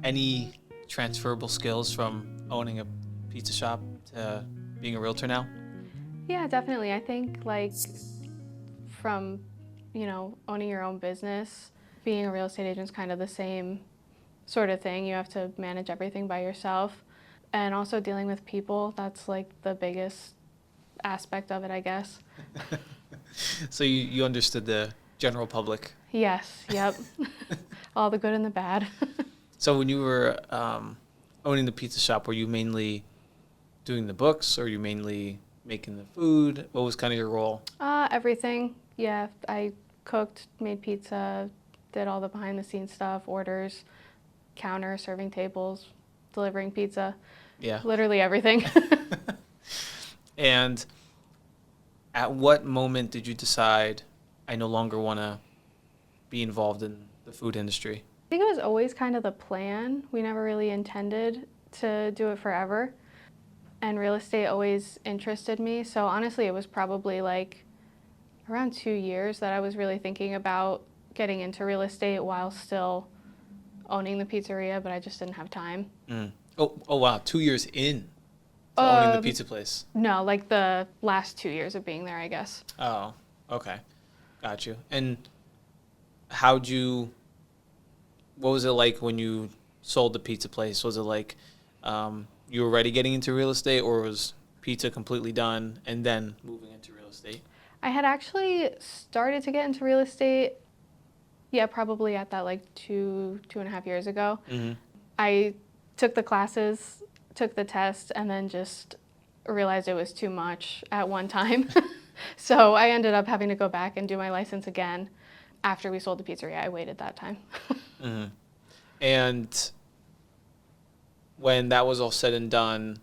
any transferable skills from owning a pizza shop to being a realtor now? Yeah, definitely. I think like from, owning your own business, being a real estate agent is kind of the same sort of thing. You have to manage everything by yourself. And also dealing with people, that's like the biggest aspect of it, I guess. So you understood the general public. Yes, yep. All the good and the bad. So when you were owning the pizza shop, were you mainly doing the books, or were you mainly making the food? What was kind of your role? Everything. Yeah, I cooked, made pizza, did all the behind the scenes stuff, orders, counter, serving tables, delivering pizza. Yeah. Literally everything. And at what moment did you decide, I no longer want to be involved in the food industry? I think it was always kind of the plan. We never really intended to do it forever. And real estate always interested me. So honestly, it was probably like around 2 years that I was really thinking about getting into real estate while still owning the pizzeria, but I just didn't have time. Mm. Oh wow, 2 years in to owning the pizza place. No, like the last 2 years of being there, I guess. Oh, okay. Got you. And what was it like when you sold the pizza place? Was it like you were already getting into real estate, or was pizza completely done and then moving into real estate? I had actually started to get into real estate, probably at that like 2.5 years ago. Mm-hmm. I took the classes, took the test, and then just realized it was too much at one time. So I ended up having to go back and do my license again after we sold the pizzeria. I waited that time. Mm-hmm. And when that was all said and done,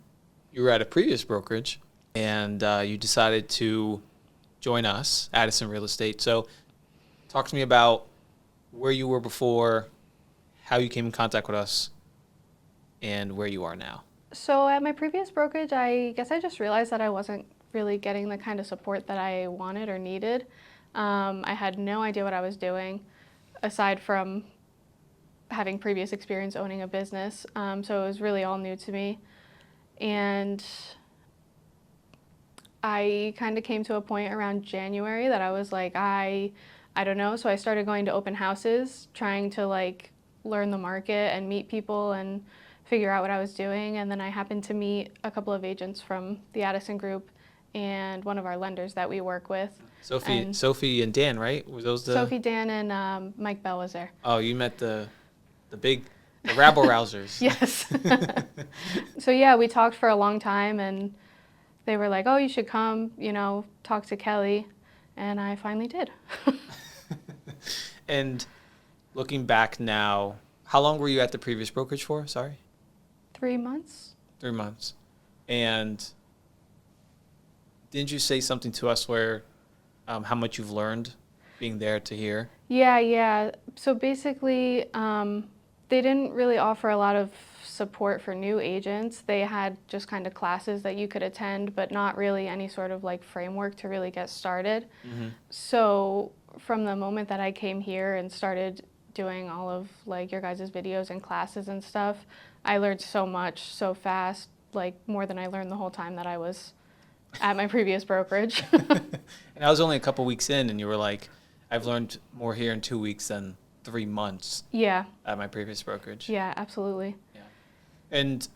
you were at a previous brokerage, and you decided to join us, Addison Real Estate. So talk to me about where you were before, how you came in contact with us, and where you are now. So at my previous brokerage, I guess I just realized that I wasn't really getting the kind of support that I wanted or needed. I had no idea what I was doing, aside from having previous experience owning a business. So it was really all new to me. And I kind of came to a point around January that I was like, I don't know. So I started going to open houses, trying to like learn the market and meet people and figure out what I was doing. And then I happened to meet a couple of agents from the Addison Group and one of our lenders that we work with. Sophie and Dan, right? Were those the... Sophie, Dan, and Mike Bell was there. Oh, you met the rabble rousers. Yes. So yeah, we talked for a long time, and they were like, oh, you should come, talk to Kelly. And I finally did. And looking back now, how long were you at the previous brokerage for? Sorry? 3 months. 3 months. And didn't you say something to us where how much you've learned being there to here? Yeah. So basically, they didn't really offer a lot of support for new agents. They had just kind of classes that you could attend, but not really any sort of like framework to really get started. Mm-hmm. So from the moment that I came here and started doing all of like your guys' videos and classes and stuff, I learned so much so fast, like more than I learned the whole time that I was at my previous brokerage. And I was only a couple weeks in, and you were like, I've learned more here in 2 weeks than 3 months. Yeah. At my previous brokerage. Yeah, absolutely. Yeah. And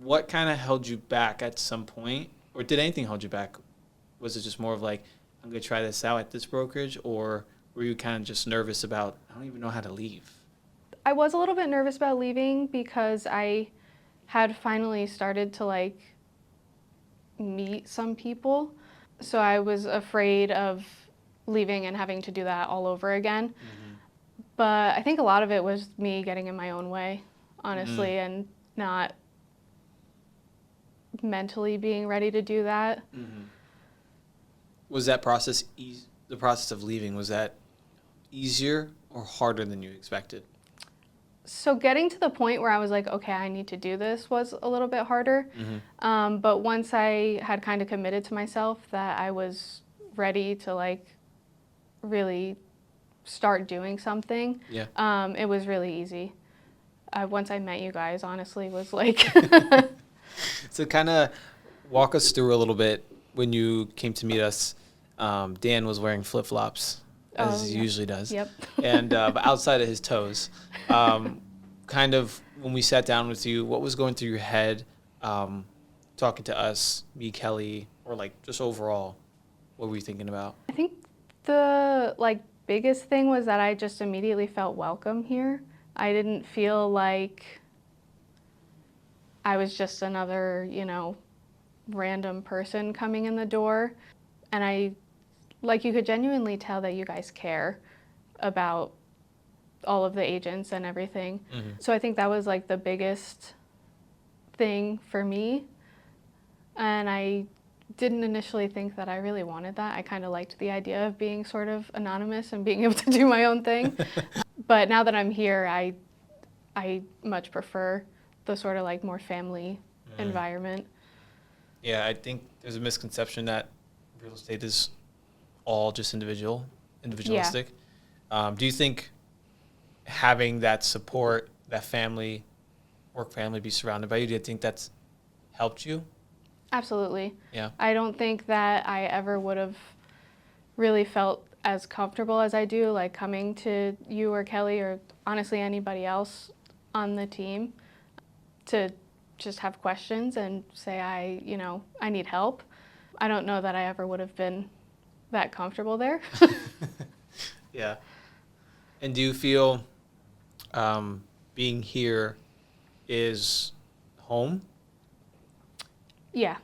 what kind of held you back at some point? Or did anything hold you back? Was it just more of like, I'm going to try this out at this brokerage? Or were you kind of just nervous about, I don't even know how to leave? I was a little bit nervous about leaving because I had finally started to like meet some people. So I was afraid of leaving and having to do that all over again. Mm-hmm. But I think a lot of it was me getting in my own way, honestly, and not mentally being ready to do that. Mm-hmm. Was that process, the process of leaving, was that easier or harder than you expected? So getting to the point where I was like, okay, I need to do this was a little bit harder. Mm-hmm. But once I had kind of committed to myself that I was ready to like really start doing something, it was really easy. Once I met you guys, honestly, was like, So kind of walk us through a little bit when you came to meet us. Dan was wearing flip-flops, as oh, he yeah. usually does, Yep. and but outside of his toes. Kind of when we sat down with you, what was going through your head talking to us, me, Kelly, or like just overall, what were you thinking about? I think the like biggest thing was that I just immediately felt welcome here. I didn't feel like I was just another, random person coming in the door. And you could genuinely tell that you guys care about all of the agents and everything. Mm-hmm. So I think that was like the biggest thing for me. And I didn't initially think that I really wanted that. I kind of liked the idea of being sort of anonymous and being able to do my own thing. But now that I'm here, I much prefer the sort of like more family environment. Yeah, I think there's a misconception that real estate is all just individualistic. Yeah. Do you think having that support, that family, work family, be surrounded by you, do you think that's helped you? Absolutely. Yeah. I don't think that I ever would have really felt as comfortable as I do, like coming to you or Kelly or honestly anybody else on the team to just have questions and say I need help. I don't know that I ever would have been that comfortable there. Yeah. And do you feel being here is home? Yeah.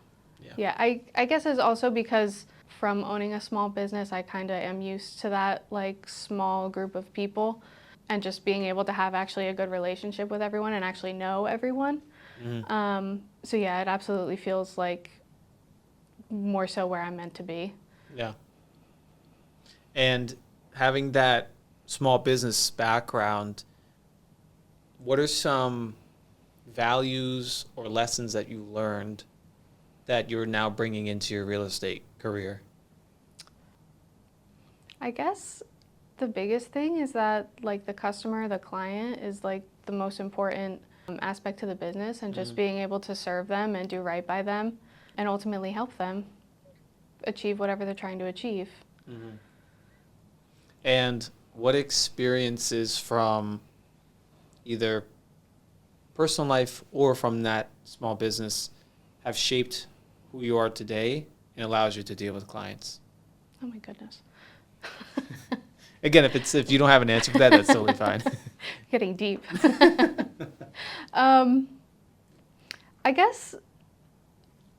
I guess it's also because from owning a small business, I kind of am used to that like small group of people and just being able to have actually a good relationship with everyone and actually know everyone. Mm-hmm. So yeah, it absolutely feels like more so where I'm meant to be. Yeah. And having that small business background, what are some values or lessons that you learned that you're now bringing into your real estate career? I guess the biggest thing is that like the customer, the client is like the most important aspect to the business, and just being able to serve them and do right by them and ultimately help them achieve whatever they're trying to achieve. Mm-hmm. And what experiences from either personal life or from that small business have shaped who you are today and allows you to deal with clients? Oh my goodness. Again, if you don't have an answer for that, that's totally fine. Getting deep. I guess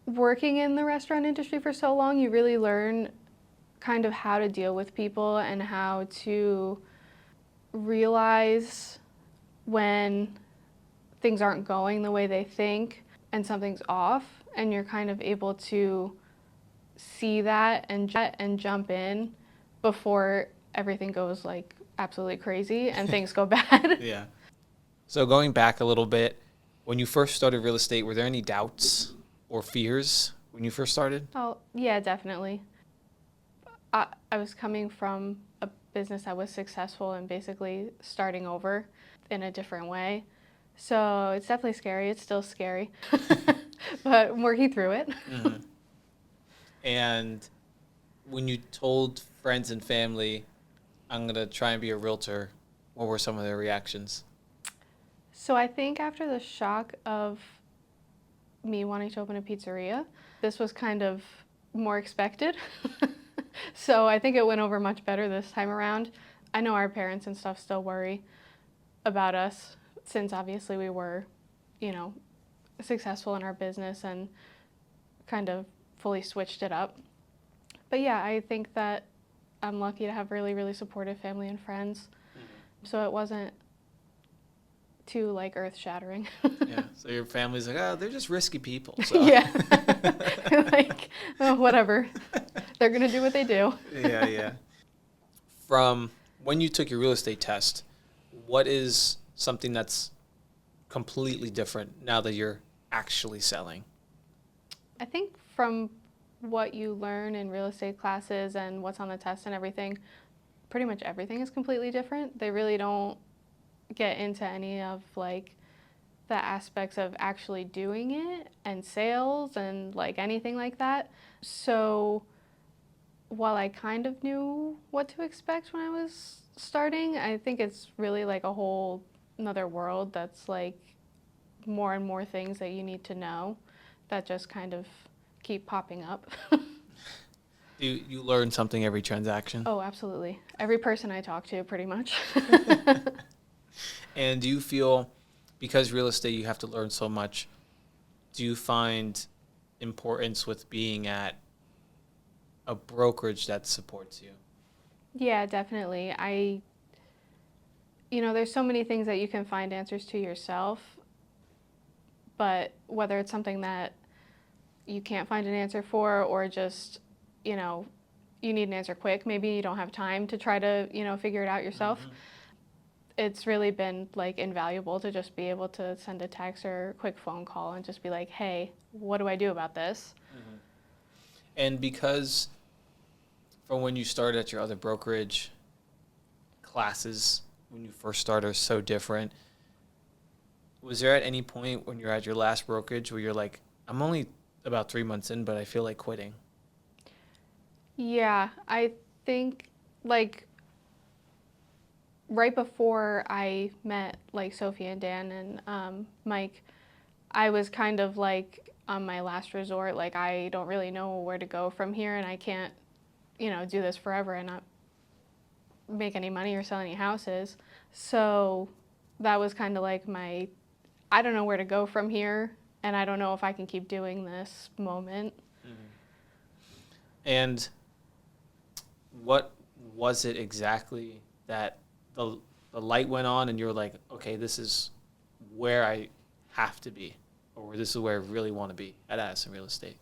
working in the restaurant industry for so long, you really learn kind of how to deal with people and how to realize when things aren't going the way they think and something's off, and you're kind of able to see that and jump in before everything goes like absolutely crazy and things go bad. Yeah. So going back a little bit, when you first started real estate, were there any doubts or fears when you first started? Oh, yeah, definitely. I was coming from a business that was successful and basically starting over in a different way. So it's definitely scary. It's still scary, but I'm working through it. Mm-hmm. And when you told friends and family, I'm going to try and be a realtor, what were some of their reactions? So I think after the shock of me wanting to open a pizzeria, this was kind of more expected. So I think it went over much better this time around. I know our parents and stuff still worry about us since obviously we were, successful in our business and kind of fully switched it up. But yeah, I think that I'm lucky to have really, really supportive family and friends. Mm-hmm. So it wasn't too like earth-shattering. Yeah. So your family's like, they're just risky people. So. Yeah. Like, oh, whatever. They're gonna do what they do. Yeah. From when you took your real estate test, what is something that's completely different now that you're actually selling? I think from what you learn in real estate classes and what's on the test and everything, pretty much everything is completely different. They really don't get into any of like the aspects of actually doing it and sales and like anything like that. So while I kind of knew what to expect when I was starting, I think it's really like a whole another world that's like more and more things that you need to know that just kind of keep popping up. You learn something every transaction. Oh, absolutely. Every person I talk to, pretty much. And do you feel, because real estate, you have to learn so much, do you find importance with being at a brokerage that supports you? Yeah, definitely. There's so many things that you can find answers to yourself, but whether it's something that you can't find an answer for or just, you need an answer quick, maybe you don't have time to try to, figure it out yourself. Mm-hmm. It's really been like invaluable to just be able to send a text or a quick phone call and just be like, hey, what do I do about this? Mm-hmm. And because from when you started at your other brokerage, classes when you first started are so different, was there at any point when you're at your last brokerage where you're like, I'm only about 3 months in, but I feel like quitting? Yeah, I think like right before I met like Sophie and Dan and Mike, I was kind of like on my last resort. Like I don't really know where to go from here, and I can't, do this forever and not make any money or sell any houses. So that was kind of like I don't know where to go from here, and I don't know if I can keep doing this moment. Mm-hmm. And what was it exactly that the light went on and you were like, okay, this is where I have to be, or this is where I really want to be at Addison Real Estate?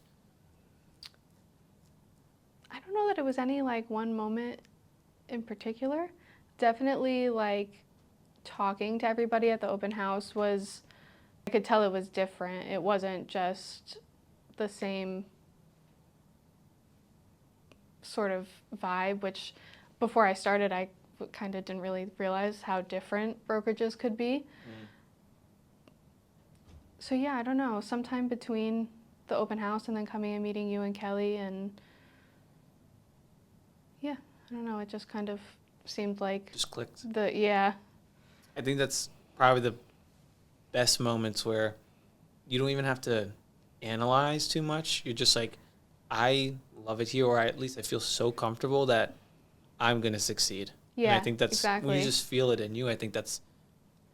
I don't know that it was any like one moment in particular. Definitely like talking to everybody at the open house I could tell it was different. It wasn't just the same sort of vibe, which before I started, I kind of didn't really realize how different brokerages could be. Mm. So yeah, I don't know, sometime between the open house and then coming and meeting you and Kelly, and yeah, I don't know, it just kind of seemed like just clicked. Yeah. I think that's probably the best moments where you don't even have to analyze too much. You're just like, I love it here, or at least I feel so comfortable that I'm going to succeed. Yeah, and I think that's exactly. when you just feel it in you. I think that's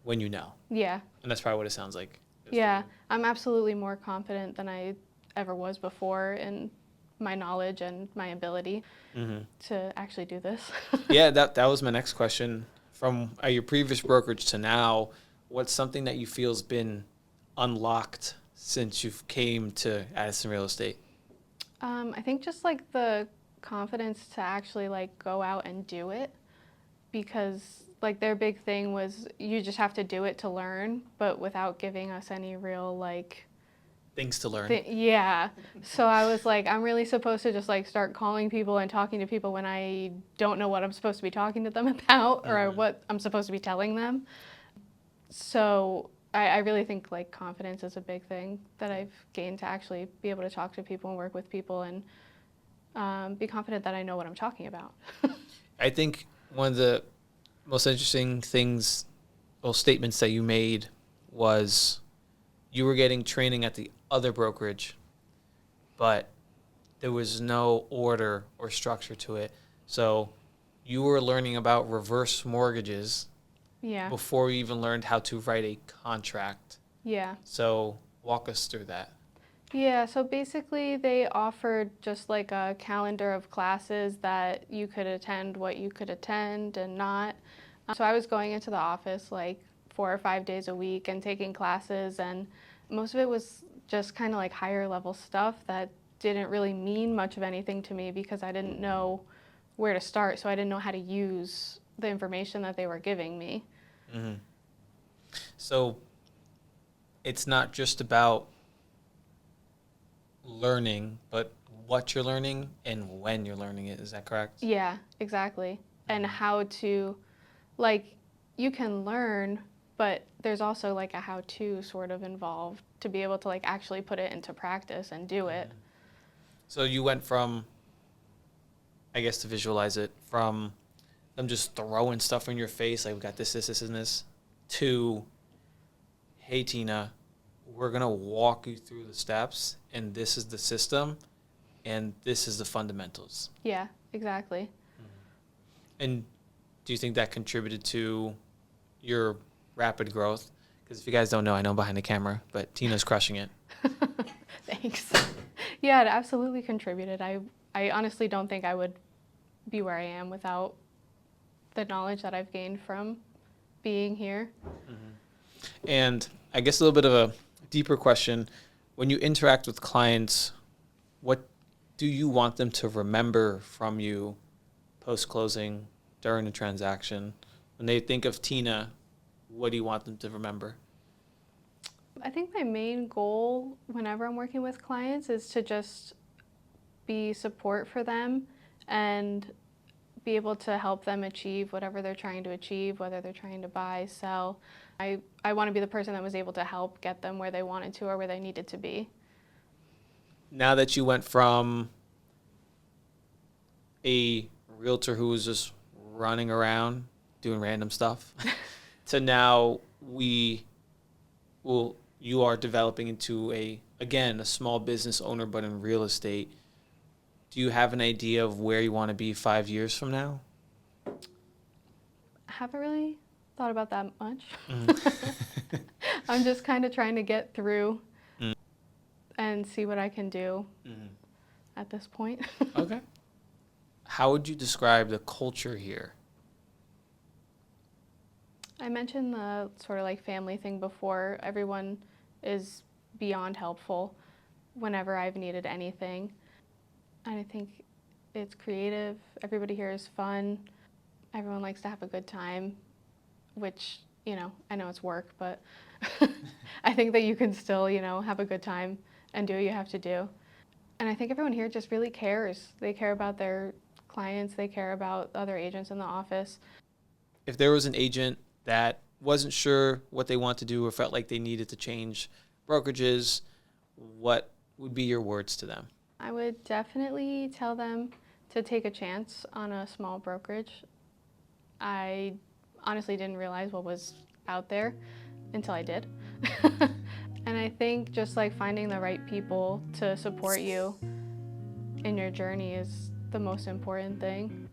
when you know. Yeah. And that's probably what it sounds like. Yeah, I'm absolutely more confident than I ever was before in my knowledge and my ability to actually do this. Yeah, that was my next question. From your previous brokerage to now, what's something that you feel has been unlocked since you've came to Addison Real Estate? I think just like the confidence to actually like go out and do it, because like their big thing was you just have to do it to learn, but without giving us any real like things to learn. Yeah. So I was like, I'm really supposed to just like start calling people and talking to people when I don't know what I'm supposed to be talking to them about or what I'm supposed to be telling them. So I really think like confidence is a big thing that I've gained to actually be able to talk to people and work with people and be confident that I know what I'm talking about. I think one of the most interesting things, well, statements that you made was you were getting training at the other brokerage, but there was no order or structure to it. So you were learning about reverse mortgages before you even learned how to write a contract. Yeah. So walk us through that. Yeah, so basically they offered just like a calendar of classes that you could attend, what you could attend and not. So I was going into the office like 4 or 5 days a week and taking classes, and most of it was just kind of like higher level stuff that didn't really mean much of anything to me because I didn't know where to start, so I didn't know how to use the information that they were giving me. Mm-hmm. So it's not just about learning, but what you're learning and when you're learning it. Is that correct? Yeah, exactly. And how to, like, you can learn, but there's also like a how-to sort of involved to be able to like actually put it into practice and do it. So you went from, I guess to visualize it, from them just throwing stuff in your face, like we got this, and this, to, hey, Tina, we're going to walk you through the steps, and this is the system, and this is the fundamentals. Yeah, exactly. And do you think that contributed to your rapid growth? Because if you guys don't know, I know I'm behind the camera, but Tina's crushing it. Thanks. Yeah, it absolutely contributed. I honestly don't think I would be where I am without the knowledge that I've gained from being here. And I guess a little bit of a deeper question. When you interact with clients, what do you want them to remember from you post-closing, during the transaction? When they think of Tina, what do you want them to remember? I think my main goal whenever I'm working with clients is to just be support for them and be able to help them achieve whatever they're trying to achieve, whether they're trying to buy, sell. I want to be the person that was able to help get them where they wanted to or where they needed to be. Now that you went from a realtor who was just running around doing random stuff to now you are developing into a small business owner, but in real estate. Do you have an idea of where you want to be 5 years from now? I haven't really thought about that much. I'm just kind of trying to get through and see what I can do at this point. Okay. How would you describe the culture here? I mentioned the sort of like family thing before. Everyone is beyond helpful whenever I've needed anything. And I think it's creative. Everybody here is fun. Everyone likes to have a good time, which, I know it's work, but I think that you can still, have a good time and do what you have to do. And I think everyone here just really cares. They care about their clients. They care about other agents in the office. If there was an agent that wasn't sure what they want to do or felt like they needed to change brokerages, what would be your words to them? I would definitely tell them to take a chance on a small brokerage. I honestly didn't realize what was out there until I did. And I think just like finding the right people to support you in your journey is the most important thing.